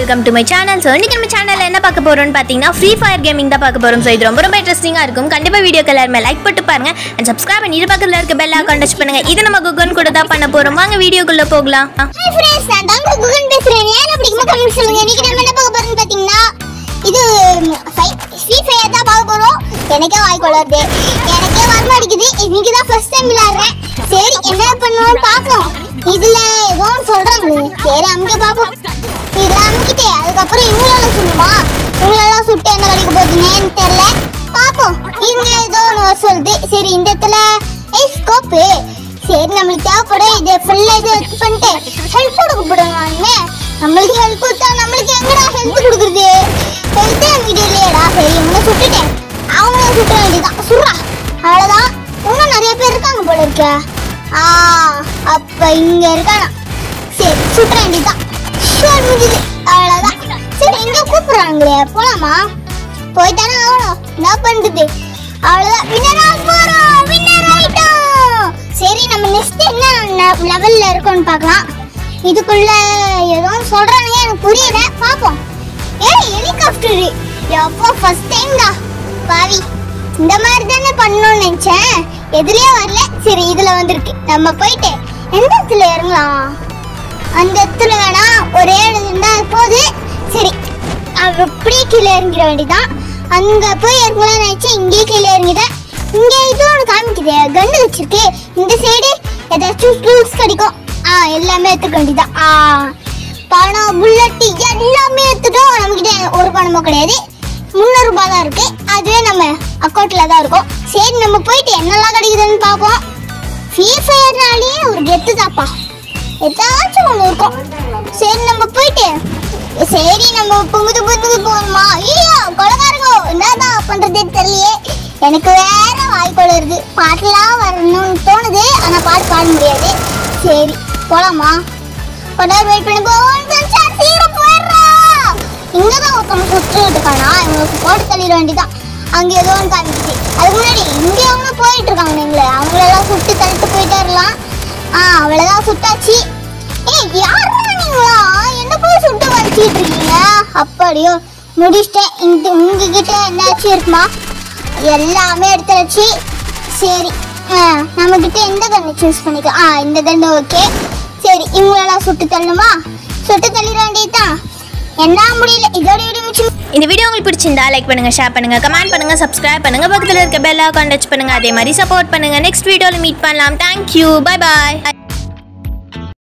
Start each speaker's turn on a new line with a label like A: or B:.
A: welcome to my channel. So இன்னைக்கு நம்ம சேனல்ல என்ன பார்க்க போறோம்னு பாத்தீங்கன்னா Free Fire gaming தான் பார்க்க போறோம். So இது ரொம்ப இன்ட்ரஸ்டிங்கா இருக்கும். கண்டிப்பா வீடியோக்கு எல்லாரும் லைக் போட்டு பாருங்க and subscribe பண்ணி பக்கத்துல இருக்க பெல் ஐகான் டச் பண்ணுங்க. இது நம்ம குகன் கூட தான் பண்ண போறோம். வாங்க வீடியோக்குள்ள போகலாம்.
B: Hi friends, நான் தான் குகன் பேசுறேன். யாரை பிடிக்குமோ கமெண்ட் சொல்லுங்க. இன்னைக்கு நம்ம என்ன பார்க்க போறோம்னு பாத்தீங்கன்னா இது Free Fire தான் பார்க்க போறோம். எனக்கே வாய் கொளறுது. எனக்கே வர மாட்டேங்குது. இன்னைக்கு தான் ஃபர்ஸ்ட் டைம் விளையாடுறேன். சரி என்ன பண்ணனும் பாப்போம். இதுல ஏதோ சொல்றாங்க. சரி அங்க பாப்போம். இது அங்கிட்டே அதுக்கு அப்புறம் இவங்களால சொல்லுமா? இவங்களால சுட்டு என்ன கிடைக்க போகுதுன்னு தெரியல. பாப்போம். இங்க ஏதோ ஒன்னு சொல்லுது. சரி இந்த இடத்துல ஸ்கோப். சரி நம்மளுக்கு தேவைப்படும். இதை ஃபுல்லா இது எடுத்து பண்ணிட்டு ஹெல்ப் கொடுக்க போடுவாங்க. நம்மளுக்கு ஹெல்ப் கொடுத்தா நம்மளுக்கு எங்கடா ஹெல்ப் கொடுக்குறது? ஹெல்த் என்கிட்ட இல்லையடா. சரி இவனை சுட்டுட்டேன். அவங்கள சுட்ட வேண்டியதான். சுடுறா அவ்வளவுதான். இன்னும் நிறைய பேர் இருக்காங்க போல இருக்க. அப்ப இங்க இருக்கானா? சரி சுட்ட வேண்டியதான். முடிஞ்சது அவ்வளவுதான். சரி எங்க கூப்பிடுறாங்களே போலாமா? போய்தானே ஆகணும். என்ன பண்றது? அவ்வளவுதான். வின்னர் ஆயிட்டோம். சரி நம்ம நெக்ஸ்ட் என்ன லெவல்ல இருக்கோம்னு பார்க்கலாம். இதுக்குள்ள ஏதோ சொல்றாங்க எனக்கு புரியல. பாப்போம். ஹெலிகாப்டர் எப்போ ஃபர்ஸ்ட் டைம் தான் பாவி. இந்த மாதிரி தானே பண்ணணும்னு நினைச்சேன். எதுலயே வரல. சரி இதுல வந்திருக்கு. நம்ம போயிட்டு எந்த இடத்துல இறங்கலாம்? அந்த இடத்துல வேணா ஒரே இருந்தா போது. சரி அப்படியே கீழே இறங்கிட வேண்டியதான். அங்க போய் இறங்கலாம் நினைச்சேன். இங்கே கீழே இறங்கிட்டேன். இங்க இது ஒன்று காமிக்குது. கண்ணு வச்சிருக்கு. இந்த சைடு ஏதாச்சும் டூல்ஸ் கிடைக்கும். எல்லாமே எடுத்துக்க வேண்டியதான். பணம் புல்லட் எல்லாமே எடுத்துட்டோம். நம்மகிட்ட ஒரு பணமும் கிடையாது. 300 ரூபாய் தான் இருக்கு. அதுவே நம்ம அக்கௌண்ட்ல தான் இருக்கும். சரி நம்ம போயிட்டு என்னெல்லாம் கிடைக்குதுன்னு பார்ப்போம். Free Fireனாலே ஒரு கெத்து தாப்பா. ஏதாச்சும் ஒன்று இருக்கும். சரி நம்ம போயிட்டு சரி நம்ம பொங்குது போகணுமா? இல்லையா கொலகாரங்க என்னதான் பண்றதே தெரியலையே. எனக்கு வேற வாய் கொளறுது. பாட்டுலாம் வரணும்னு தோணுது. ஆனா பாட்டு பாட முடியாது. சரி போலாமா? கொஞ்சம் வெயிட் பண்ணி போவோம். சீக்கிரம் போயிடுறா. இங்கதான் ஒருத்தவங்க சுற்றுட்டு இருக்கானா? இவங்களுக்கு போட்டு தள்ளிட வேண்டியதான். அங்க ஏதோ ஒன்று காமிக்குது. அதுக்கு முன்னாடி இங்க அவங்க போயிட்டு இருக்காங்க. நீங்களே அவங்களெல்லாம் சுட்டு தள்ளிட்டு போயிட்டாருலாம். அவ்வளவுதான் சுட்டாச்சு. யாரா நீங்களா? என்ன போய் சுட்டு வச்சுட்டு இருக்கீங்க? அப்படியோ முடிச்சிட்டேன். உங்ககிட்ட என்னாச்சும் இருக்குமா? எல்லாமே எடுத்துருச்சு. சரி நம்ம கிட்ட எந்த கண்ணு சூஸ் பண்ணிக்கலாம். இந்த கண்ணு ஓகே. சரி இவங்களெல்லாம் சுட்டு தள்ளணுமா? சுட்டு தள்ளிட வேண்டியதுதான். என்ன முடியல. இதோட வீடியோ
A: இந்த வீடியோ உங்களுக்கு பிடிச்சிருந்தா லைக் பண்ணுங்க, ஷேர் பண்ணுங்க, கமெண்ட் பண்ணுங்க, சப்ஸ்கிரைப் பண்ணுங்க, பக்கத்துல இருக்க பெல் ஐகான் டச் பண்ணுங்க. அதே மாதிரி சப்போர்ட் பண்ணுங்க. நெக்ஸ்ட் வீடியோல மீட் பண்ணலாம். Thank you. Bye bye.